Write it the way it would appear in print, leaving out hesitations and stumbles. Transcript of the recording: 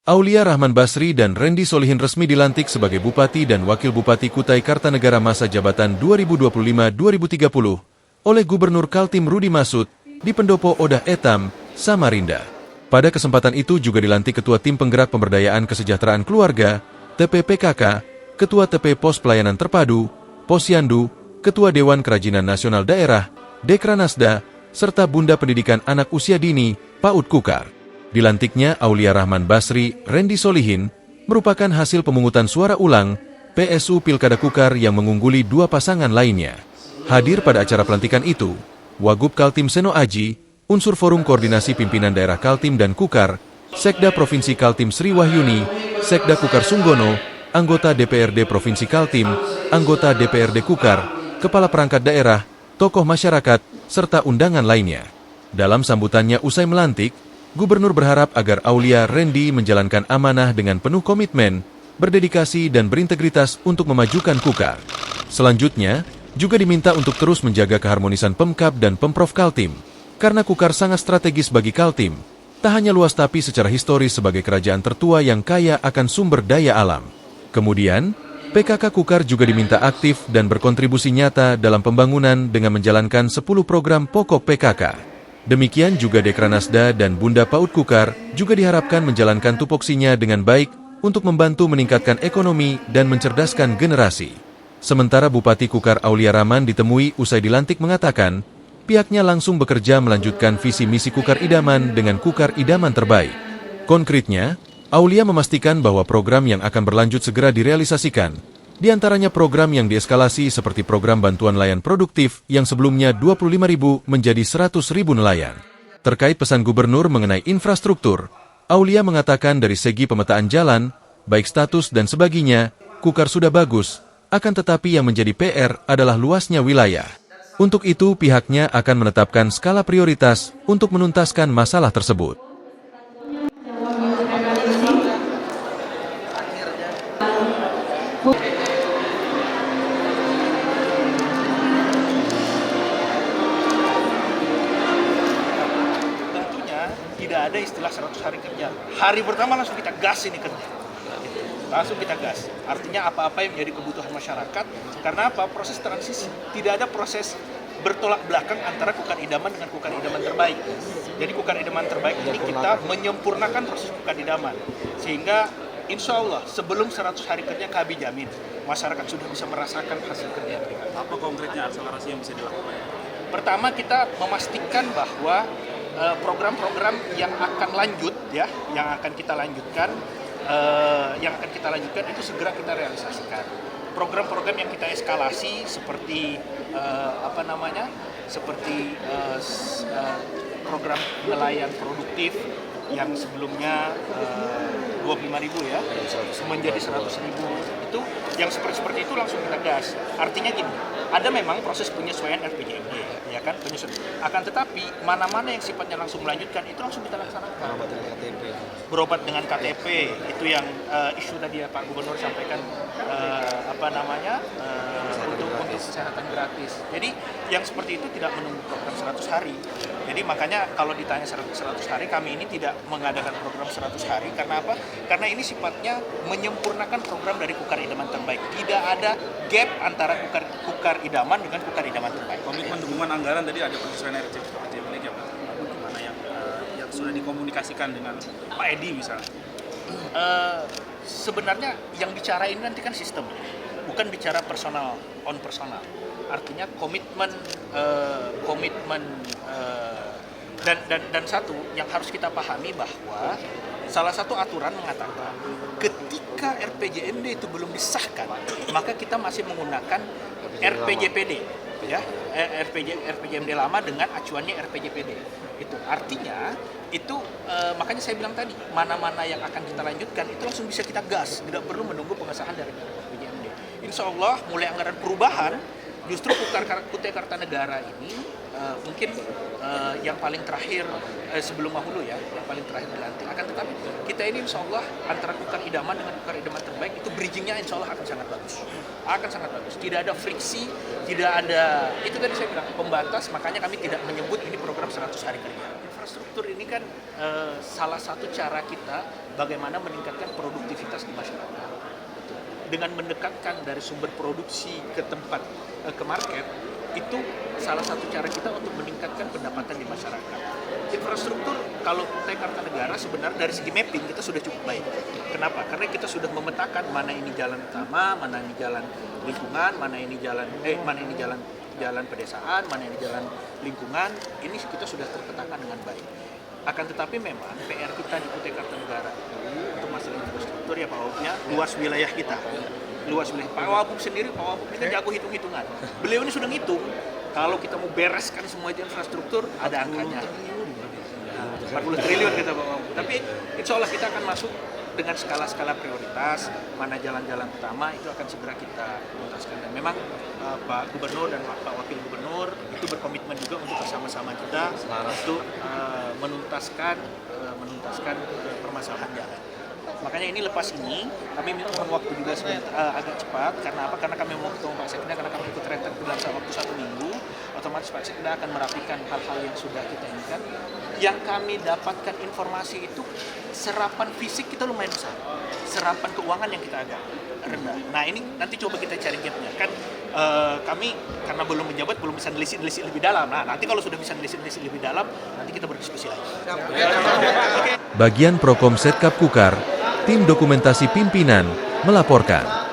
Aulia Rahman Basri dan Rendy Solihin resmi dilantik sebagai Bupati dan Wakil Bupati Kutai Kartanegara masa jabatan 2025-2030 oleh Gubernur Kaltim Rudi Masud di Pendopo Odah Etam, Samarinda. Pada kesempatan itu juga dilantik Ketua Tim Penggerak Pemberdayaan Kesejahteraan Keluarga, TPPKK, Ketua TP Pos Pelayanan Terpadu, Posyandu, Ketua Dewan Kerajinan Nasional Daerah, Dekranasda, serta Bunda Pendidikan Anak Usia Dini, PAUD Kukar. Dilantiknya Aulia Rahman Basri, Rendy Solihin, merupakan hasil pemungutan suara ulang PSU Pilkada Kukar yang mengungguli dua pasangan lainnya. Hadir pada acara pelantikan itu, Wagub Kaltim Seno Aji, unsur Forum Koordinasi Pimpinan Daerah Kaltim dan Kukar, Sekda Provinsi Kaltim Sri Wahyuni, Sekda Kukar Sunggono, anggota DPRD Provinsi Kaltim, anggota DPRD Kukar, kepala perangkat daerah, tokoh masyarakat, serta undangan lainnya. Dalam sambutannya usai melantik, Gubernur berharap agar Aulia Rendy menjalankan amanah dengan penuh komitmen, berdedikasi dan berintegritas untuk memajukan Kukar. Selanjutnya, juga diminta untuk terus menjaga keharmonisan Pemkab dan Pemprov Kaltim, karena Kukar sangat strategis bagi Kaltim, tak hanya luas tapi secara historis sebagai kerajaan tertua yang kaya akan sumber daya alam. Kemudian, PKK Kukar juga diminta aktif dan berkontribusi nyata dalam pembangunan dengan menjalankan 10 program pokok PKK. Demikian juga Dekranasda dan Bunda PAUD Kukar juga diharapkan menjalankan tupoksinya dengan baik untuk membantu meningkatkan ekonomi dan mencerdaskan generasi. Sementara Bupati Kukar Aulia Rahman ditemui usai dilantik mengatakan, pihaknya langsung bekerja melanjutkan visi misi Kukar Idaman dengan Kukar Idaman terbaik. Konkretnya, Aulia memastikan bahwa program yang akan berlanjut segera direalisasikan, di antaranya program yang dieskalasi seperti program bantuan nelayan produktif yang sebelumnya 25.000 menjadi 100.000 nelayan. Terkait pesan gubernur mengenai infrastruktur, Aulia mengatakan dari segi pemetaan jalan, baik status dan sebagainya, Kukar sudah bagus, akan tetapi yang menjadi PR adalah luasnya wilayah. Untuk itu pihaknya akan menetapkan skala prioritas untuk menuntaskan masalah tersebut. Tidak ada istilah 100 hari kerja. Hari pertama langsung kita gas ini kerja. Langsung kita gas. Artinya apa-apa yang menjadi kebutuhan masyarakat. Karena apa? Proses transisi. Tidak ada proses bertolak belakang antara Kukar Idaman dengan Kukar Idaman terbaik. Jadi Kukar Idaman terbaik ini kita menyempurnakan proses Kukar Idaman. Sehingga insya Allah sebelum 100 hari kerja kami jamin masyarakat sudah bisa merasakan hasil kerja mereka. Apa konkretnya akselerasi yang bisa dilakukan? Pertama kita memastikan bahwa program-program yang akan lanjut ya, yang akan kita lanjutkan itu segera kita realisasikan. Program-program yang kita eskalasi seperti program nelayan produktif yang sebelumnya 25.000 ya menjadi 100.000 itu yang seperti itu langsung kita gas. Artinya gini, ada memang proses penyesuaian RPJMD ya kan, penyesuaian. Akan tetapi mana-mana yang sifatnya langsung melanjutkan itu langsung kita laksanakan. Berobat dengan KTP itu yang isu tadi ya Pak Gubernur sampaikan untuk kesehatan gratis. Jadi yang seperti itu tidak menunggu program 100 hari. Jadi makanya kalau ditanya 100 hari kami ini tidak mengadakan program 100 hari karena apa? Karena ini sifatnya menyempurnakan program dari Kukar Idaman terbaik. Tidak ada gap antara Kukar Idaman dengan Kukar Idaman terbaik. Komitmen dukungan anggaran tadi ada penyesuaian RPJMD ya Pak? Bagaimana yang sudah dikomunikasikan dengan Pak Edi misalnya? Sebenarnya yang bicara ini nanti kan sistem, bukan bicara personal, on personal. Artinya komitmen dan satu yang harus kita pahami bahwa salah satu aturan mengatakan ketika RPJMD itu belum disahkan maka kita masih menggunakan RPJPD ya, RPJMD lama dengan acuannya RPJPD. Itu artinya itu makanya saya bilang tadi mana-mana yang akan kita lanjutkan itu langsung bisa kita gas, tidak perlu menunggu pengesahan dari RPJMD. Insya Allah mulai anggaran perubahan justru Kutai Kartanegara ini mungkin yang paling terakhir sebelum Mahulu ya, yang paling terakhir dilantik. Akan tetapi kita ini insya Allah antara Kukar Idaman dengan Kukar Idaman terbaik itu bridgingnya insya Allah akan sangat bagus. Akan sangat bagus. Tidak ada friksi, tidak ada, itu tadi saya bilang pembatas, makanya kami tidak menyebut ini program 100 hari kerja. infrastruktur ini kan salah satu cara kita bagaimana meningkatkan produktivitas di masyarakat. Dengan mendekatkan dari sumber produksi ke tempat, ke market, itu salah satu cara kita untuk meningkatkan pendapatan di masyarakat. Infrastruktur, kalau Kutai Kartanegara sebenarnya dari segi mapping kita sudah cukup baik. Kenapa? Karena kita sudah memetakan mana ini jalan utama, mana ini jalan lingkungan, mana ini jalan pedesaan, mana ini jalan lingkungan. Ini kita sudah terpetakan dengan baik. Akan tetapi memang PR kita di Kutai Kartanegara itu untuk masalah infrastruktur ya Pak Wagub, luas wilayah kita. Luas wilayah. Pak Wagub sendiri, Pak Wagub ini kan jago hitung-hitungan. Beliau ini sudah ngitung. Kalau kita mau bereskan semua itu infrastruktur, ada angkanya. 40 triliun kita Pak Wagub. Tapi insya Allah kita akan masuk dengan skala-skala prioritas, mana jalan-jalan utama itu akan segera kita tuntaskan. Dan memang Pak Gubernur dan Pak Wakil Gubernur itu berkomitmen juga untuk bersama-sama kita untuk menuntaskan permasalahan jalan. Makanya ini lepas ini kami mohon waktu juga agak cepat. Karena apa? Karena kami mau ketemu Pak Sekda, karena kami ikut rentet dalam waktu 1 minggu. Otomatis Pak Sekda akan merapikan hal-hal yang sudah kita inginkan. Yang kami dapatkan informasi itu serapan fisik kita lumayan besar, serapan keuangan yang kita agak rendah. Nah ini nanti coba kita cari gapnya. Kan kami karena belum menjabat belum bisa nelisik lebih dalam. Nah nanti kalau sudah bisa nelisik lebih dalam, nanti kita berdiskusi lagi. Bagian Prokom Setkap Kukar, Tim Dokumentasi Pimpinan, melaporkan.